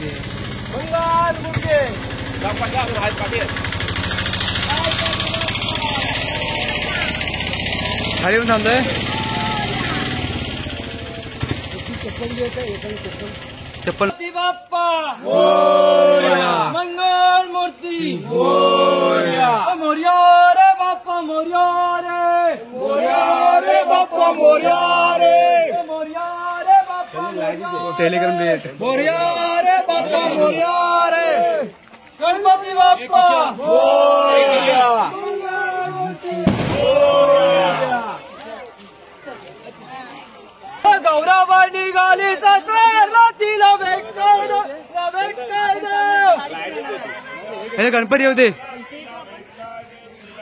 कोणी मंगल मुर्गे पाटील खाली येऊन थांबतोय चप्पल बाप्पा मंगल मूर्ती मोरया मोर्या रे बाप्पा मोर्या रे बाप्पा मोरया रे मोर्या रे बाप्पा टेलिग्राम डेट मोर्या रे बाप्पा मोर्या रे गणपती बाप्पा मोरया गौराबाई निघाली सासरला तिला भेटकायदा गणपती येऊ दे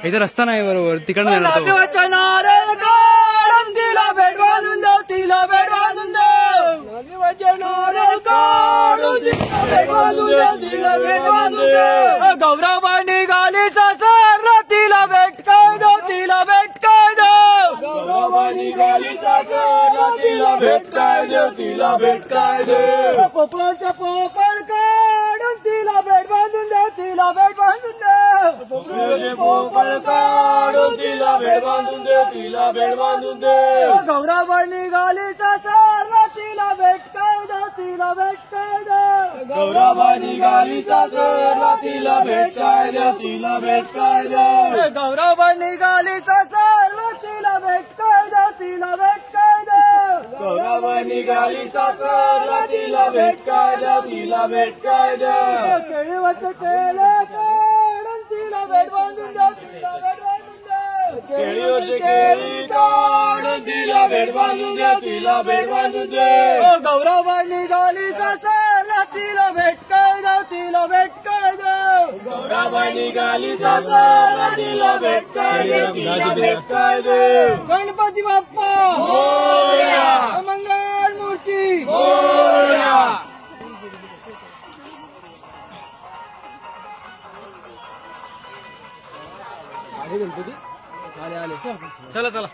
इथे रस्ता नाही बरोबर तिकडनं जाणार तो वचनारे काढून तिला भेट बांधून देव तिला भेट बांधून देव वचनारे काढून तिला भेट बांधून देव तिला भेट बांधून देव गौराबाई निघाली सासरला तिला भेट काय देव तिला भेट काय देव गौराबाई निघाली सासरला तिला भेट काय देव तिला भेट काय देव पोपळाच्या पोपळ काढून तिला भेट बांधून देव तिला भेट बांधून देव पोपळ काढून तिला भेट बांधून देव तिला भेट बांधून देव गौराबाई निघाली सासरला तिला भेट काय देव तिला भेट काय देव गौराबाई निघाली सासरला तिला भेट काय देव तिला भेट काय देव गौराबाई निघाली सासरला तिला भेट काय देव तिला भेट काय देव गौराबाई निघाली सासरला तिला भेट काय देव तिला भेट काय देव केळीवत केले काढून तिला भेट बांधून देव तिला भेट बांधून देव केळीवरची केळी काढून तिला भेट बांधून देव तिला भेट बांधून देव गौराबाई निघाली सासरला तिला भेट काय देव तिला भेट काय देव गौराबाई निघाली सासरला तिला भेट काय देव तिला भेट काय देव गणपती बाप्पा मोरया मंगल मूर्ती मोरया चला चला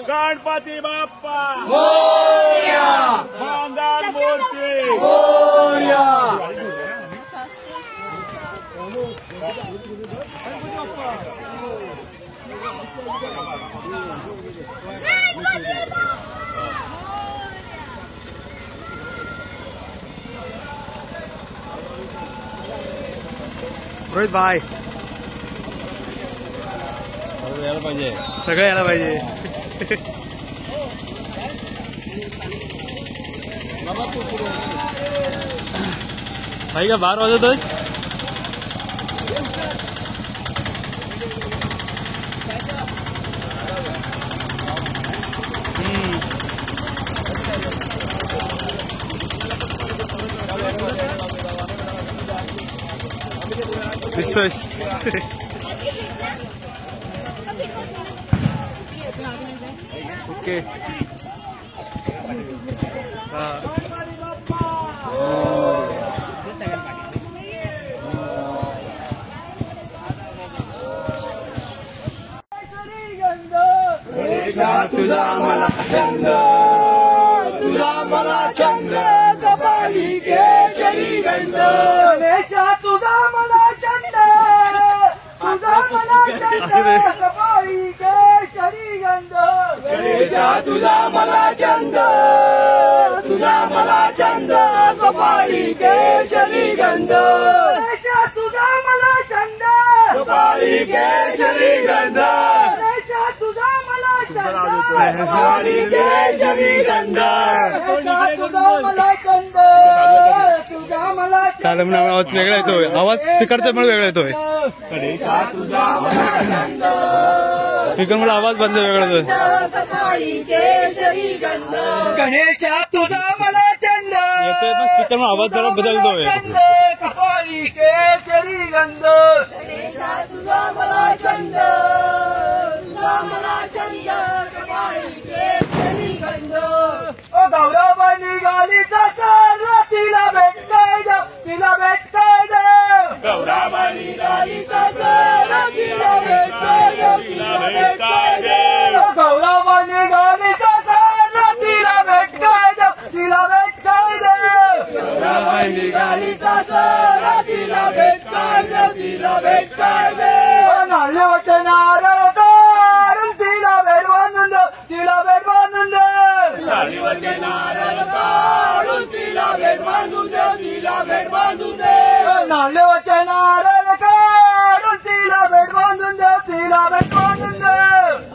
गणपती बाप्पा मोरया मंगल मूर्ती मोरया रोहित भाई यायला पाहिजे सगळं यायला पाहिजे भाई का 12 वाजतच दिसतोय ओके तुझा मला छंद तुझा मला छंद कपाली केशरी गंध गणेशा तुझा मला छंद तुझा मला छंद कपाळी केशरी गंध गणेशा तुझा मला छंद तुझा मला छंद कपाली केशरी गंध गणेशा तुझा मला छंद कपाली केशरी गंध गणेशा तुझा मला छंद कपाली केशरी गंध गणेशा तुझा मला छंद तुझा मला चालेल म्हणून आवाज वेगळा येतोय आवाज स्पीकरचा पण वेगळा येतोय गणेशा तुझा मला छंद स्पीकर मुळे आवाज बंद वेगळा येतोय कपाळी केशरी गंध गणेशा तुझा मला छंद येतोय पण स्पीकर मुळे आवाज जरा बदलतोय कपाळी केशरी गंध गणेशा तुझा मला छंद तुझा मला छंद कपाली केशरी गंध ओ गौराबाई निघाली सासरला तिला भेट काय देव तिला भेट काय देव गौराबाई निघाली सासरला तिला भेट काय देव तिला भेट काय देव गौराबाई निघाली सासरला तिला भेट काय देव तिला भेट काय देव गोवराबाई निघाली सासर तिला भेट काय दे तिला भेट काय दे नाले वाटे नारळ काढून तिला भेट बांधून दे तिला भेट बांधून दे नाले वाटे नारळ काढून तिला भेट बांधून दे तिला भेट बांधून दे नाले वाटे नारळ काढून तिला भेट बांधून दे तिला भेट बांधून दे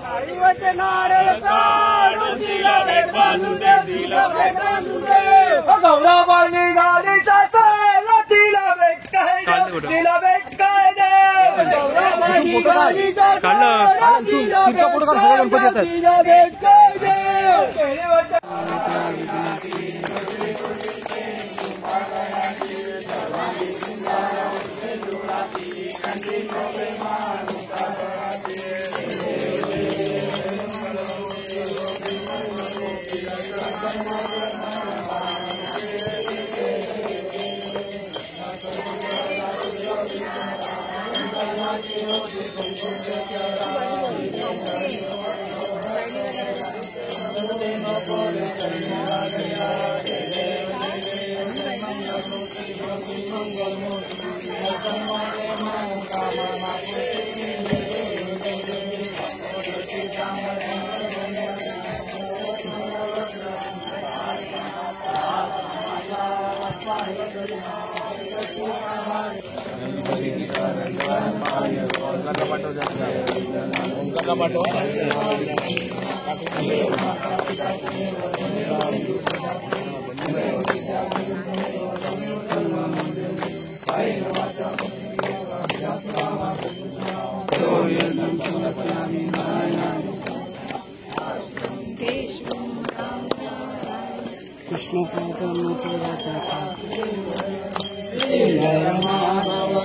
नाले वाटे नारळ काढून तिला भेट बांधून दे तिला भेट बांधून दे गौराबाई निघाली सासर तिला भेट काय दे तिला भेट काय दे गौराबाई निघाली सासर तिला भेट काय दे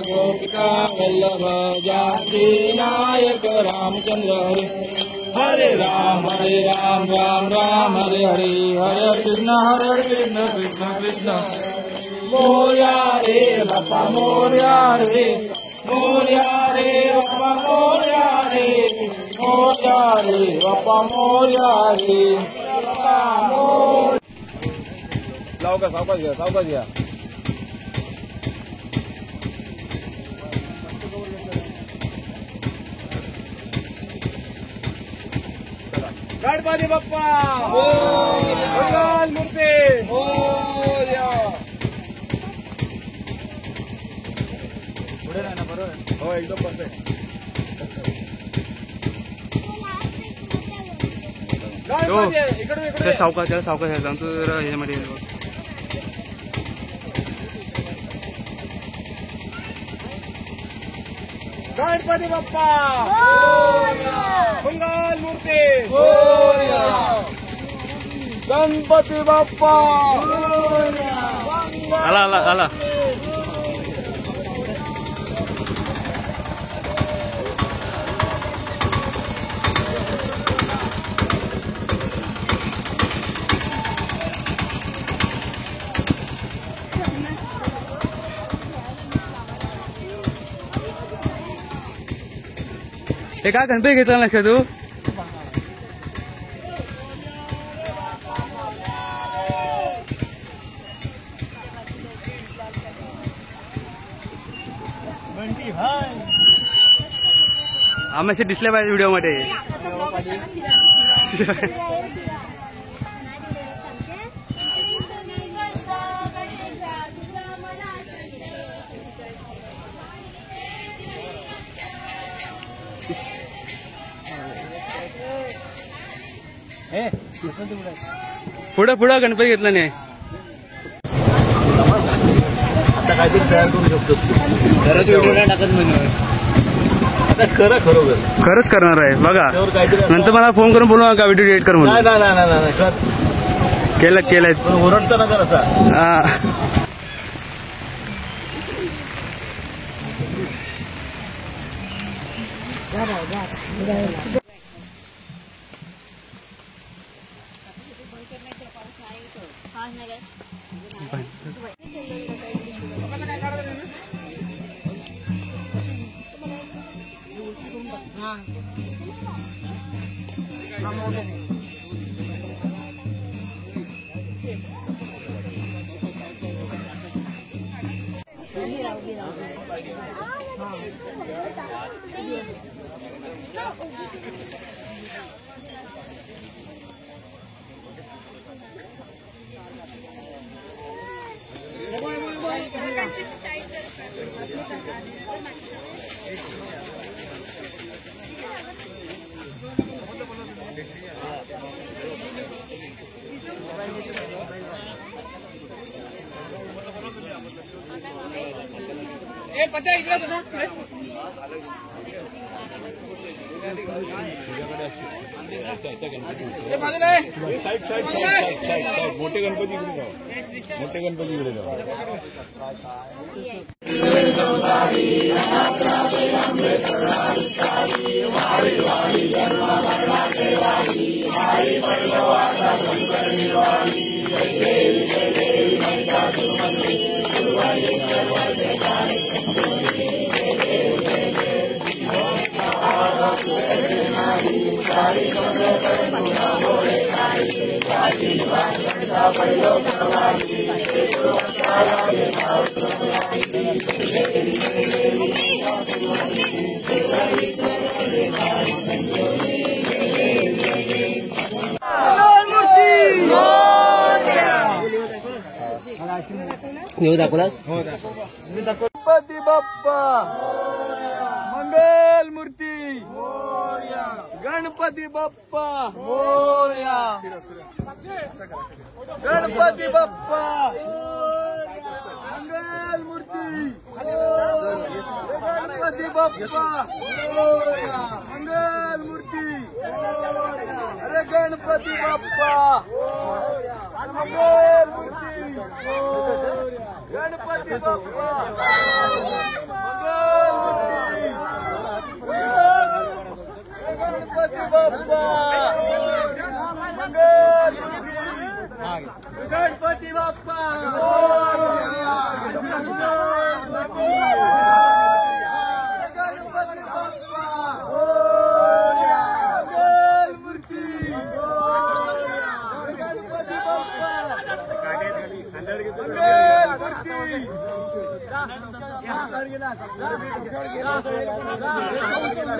गोपिका वल्लभ जानकी नायक रामचंद्र हरे राम राम राम हरे हरे हरे कृष्ण कृष्ण कृष्ण मोर्या रे बापा मोर्या रे बापा मोर्या रे बापा मोर्या रे लाव का सावकाश घ्या गणपती बाप्पा मंगल मूर्ती पुढे नाही ना बरोबर हो एकदम परफेक्ट इकडे सावकाश सांगतो जरा ह्याच्यामध्ये गणपती बाप्पा मंगल मूर्ती गणपती बाप्पा आला हे काय गणपती घेतला ना तू आम्ही दिसले पाहिजे व्हिडिओ मध्ये पुढं गणपती घेतला नाही आता काहीतरी तयार करू शकतो खरंच करणार आहे बघा नंतर मला फोन करून बोलू नका व्हिडिओ एडिट कर म्हणून केलंय ओरडता ना कर असा पत्या इकडे तुझा मोठे गणपती इकडे जाऊ मोठे गणपती इकडे जाऊ गणपती बाप्पा मंगल मूर्ती गणपती बाप्पा गणपती बाप्पा मंगल मूर्ती गणपती बाप्पा मंगल मूर्ती अरे गणपती बाप्पा मंगल मूर्ती गणपती बाप्पा मंगल मूर्ती गणपती बाप्पा मंगल गणपती बाप्पा गणपती बाप्पा मंगल मूर्ती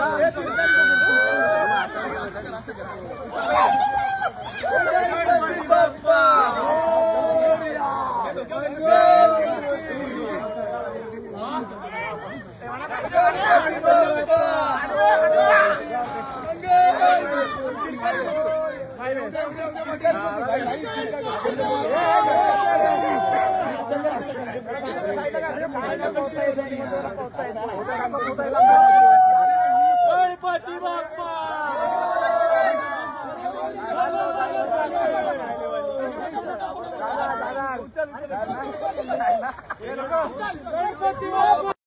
गणपती बाप्पा गणपती बाप्पा गणपती बाप्पा गणपती बाप्पा